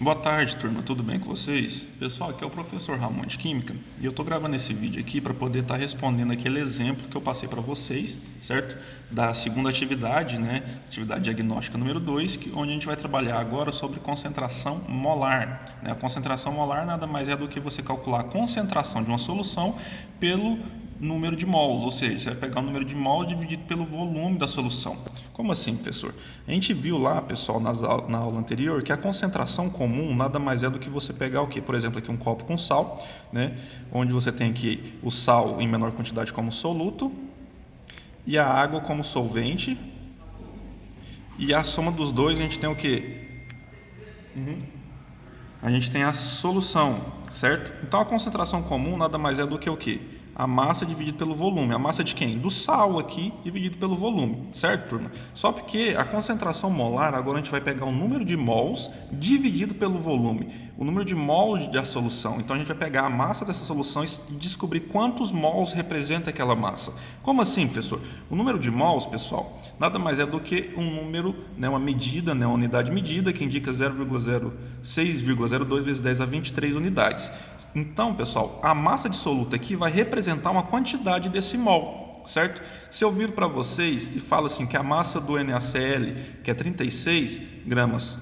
Boa tarde, turma. Tudo bem com vocês? Pessoal, aqui é o professor Ramon de Química e eu estou gravando esse vídeo aqui para poder estar respondendo aquele exemplo que eu passei para vocês, certo? Da segunda atividade, né? Atividade diagnóstica número 2, onde a gente vai trabalhar agora sobre concentração molar, né? A concentração molar nada mais é do que você calcular a concentração de uma solução pelo número de mols, ou seja, você vai pegar o número de mols dividido pelo volume da solução. Como assim, professor? A gente viu lá, pessoal, na aula anterior, que a concentração comum nada mais é do que você pegar o quê? Por exemplo, aqui um copo com sal, né? Onde você tem aqui o sal em menor quantidade como soluto e a água como solvente. E a soma dos dois a gente tem o quê? A gente tem a solução, certo? Então a concentração comum nada mais é do que o quê? A massa dividida pelo volume. A massa de quem? Do sal aqui dividido pelo volume, certo, turma? Só porque a concentração molar, agora a gente vai pegar o número de mols dividido pelo volume. O número de mols da solução. Então a gente vai pegar a massa dessa solução e descobrir quantos mols representa aquela massa. Como assim, professor? O número de mols, pessoal, nada mais é do que um número, né, uma medida, né, uma unidade medida que indica 0,06,02 vezes 10 a 23 unidades. Então, pessoal, a massa dissoluta aqui vai representar uma quantidade desse mol, certo? Se eu viro para vocês e falo assim que a massa do NaCl, que é 36 gramas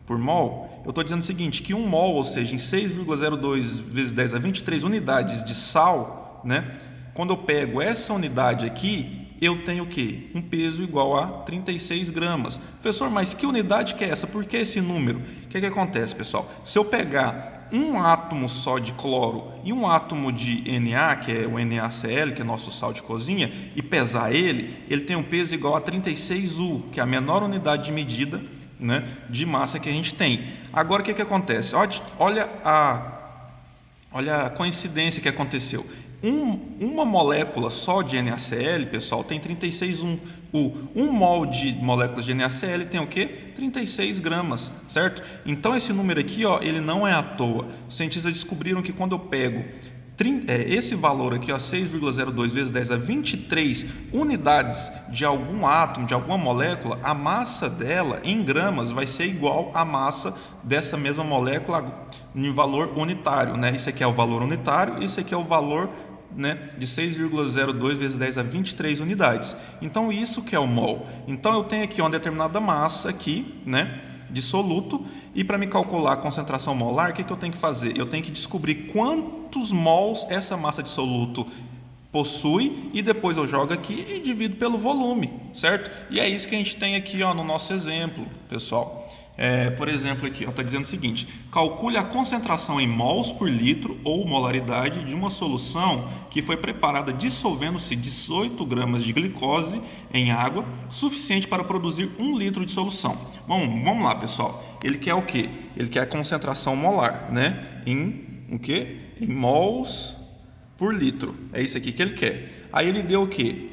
por mol, eu estou dizendo o seguinte, que um mol, ou seja, em 6,02 vezes 10 a 23 unidades de sal, né? Quando eu pego essa unidade aqui, eu tenho o quê? Um peso igual a 36 gramas. Professor, mas que unidade que é essa? Por que esse número? O que acontece, pessoal? Se eu pegar um átomo só de cloro e um átomo de Na, que é o NaCl, que é nosso sal de cozinha, e pesar ele tem um peso igual a 36U, que é a menor unidade de medida, né, de massa que a gente tem. Agora, o que acontece? Olha a coincidência que aconteceu. Uma molécula só de NaCl, pessoal, tem 36U. Um mol de moléculas de NaCl tem o quê? 36 gramas, certo? Então esse número aqui, ó, ele não é à toa. Os cientistas descobriram que quando eu pego esse valor aqui, 6,02 vezes 10 a 23 unidades de algum átomo, de alguma molécula, a massa dela em gramas vai ser igual à massa dessa mesma molécula em valor unitário, né? Isso aqui é o valor unitário, isso aqui é o valor, né, de 6,02 vezes 10 a 23 unidades. Então isso que é o mol. Então eu tenho aqui uma determinada massa aqui, né, de soluto, e para me calcular a concentração molar, o que eu tenho que fazer? Eu tenho que descobrir quantos mols essa massa de soluto possui e depois eu jogo aqui e divido pelo volume, certo? E é isso que a gente tem aqui, ó, no nosso exemplo, pessoal. Por exemplo, aqui está dizendo o seguinte: calcule a concentração em mols por litro ou molaridade de uma solução que foi preparada dissolvendo-se 18 gramas de glicose em água, suficiente para produzir 1 litro de solução. Bom, vamos lá, pessoal. Ele quer o quê? Ele quer a concentração molar, né? Em o quê? Em mols por litro. É isso aqui que ele quer. Aí ele deu o quê?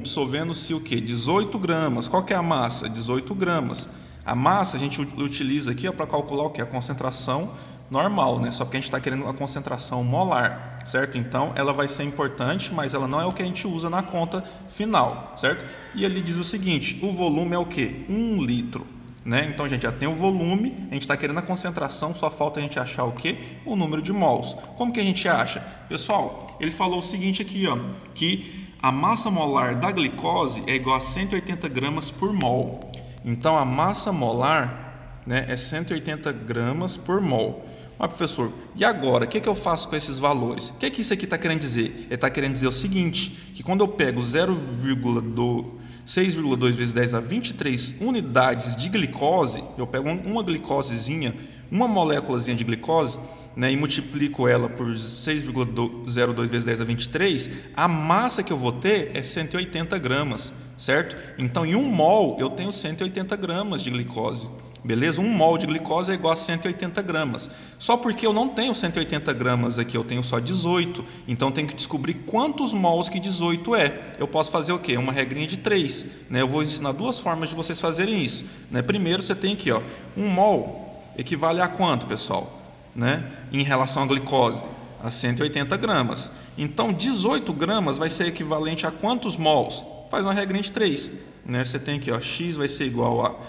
Dissolvendo-se o quê? 18 gramas. Qual que é a massa? 18 gramas. A massa a gente utiliza aqui para calcular o que? A concentração normal, né? Só que a gente está querendo a concentração molar, certo? Então ela vai ser importante, mas ela não é o que a gente usa na conta final, certo? E ele diz o seguinte: o volume é o que? 1 litro, né? Então a gente já tem o volume, a gente está querendo a concentração, só falta a gente achar o que? O número de mols. Como que a gente acha? Pessoal, ele falou o seguinte aqui, ó, que a massa molar da glicose é igual a 180 gramas por mol. Então a massa molar, né, é 180 gramas por mol. Mas, professor, e agora? O que eu faço com esses valores? O que isso aqui está querendo dizer? Ele está querendo dizer o seguinte: que quando eu pego 6,2 vezes 10 a 23 unidades de glicose, eu pego uma glicosezinha, uma moléculazinha de glicose, né, e multiplico ela por 6,02 vezes 10 a 23, a massa que eu vou ter é 180 gramas, certo? Então, em 1 mol, eu tenho 180 gramas de glicose. Beleza? 1 mol de glicose é igual a 180 gramas. Só porque eu não tenho 180 gramas aqui, eu tenho só 18. Então, eu tenho que descobrir quantos mols que 18 é. Eu posso fazer o quê? Uma regrinha de 3. Né? Eu vou ensinar 2 formas de vocês fazerem isso. Né? Primeiro, você tem aqui, ó, 1 mol equivale a quanto, pessoal? Né? Em relação à glicose? A 180 gramas. Então, 18 gramas vai ser equivalente a quantos mols? Faz uma regrinha de 3. Né? Você tem aqui, ó, X vai ser igual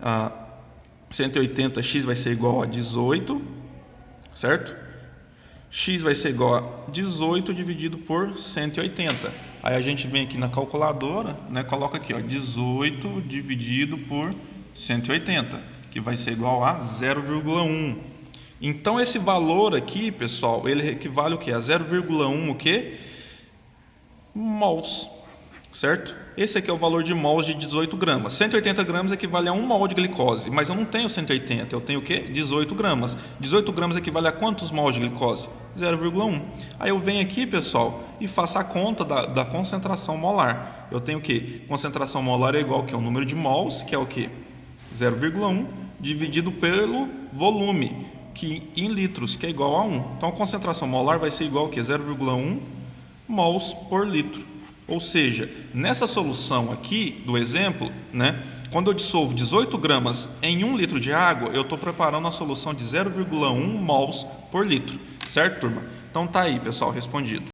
a 180x vai ser igual a 18, certo? X vai ser igual a 18 dividido por 180. Aí a gente vem aqui na calculadora, né, coloca aqui, ó, 18 dividido por 180, que vai ser igual a 0,1. Então esse valor aqui, pessoal, ele equivale o quê? A 0,1 o quê? Mols, certo? Esse aqui é o valor de mols de 18 gramas. 180 gramas equivale a 1 mol de glicose, mas eu não tenho 180, eu tenho o quê? 18 gramas. 18 gramas equivale a quantos mols de glicose? 0,1. Aí eu venho aqui, pessoal, e faço a conta da concentração molar. Eu tenho o quê? Concentração molar é igual ao número de mols, que é o quê? 0,1, dividido pelo volume, que em litros, que é igual a 1. Então a concentração molar vai ser igual ao quê? 0,1 mols por litro. Ou seja, nessa solução aqui do exemplo, né, quando eu dissolvo 18 gramas em 1 litro de água, eu estou preparando a solução de 0,1 mols por litro. Certo, turma? Então tá aí, pessoal, respondido.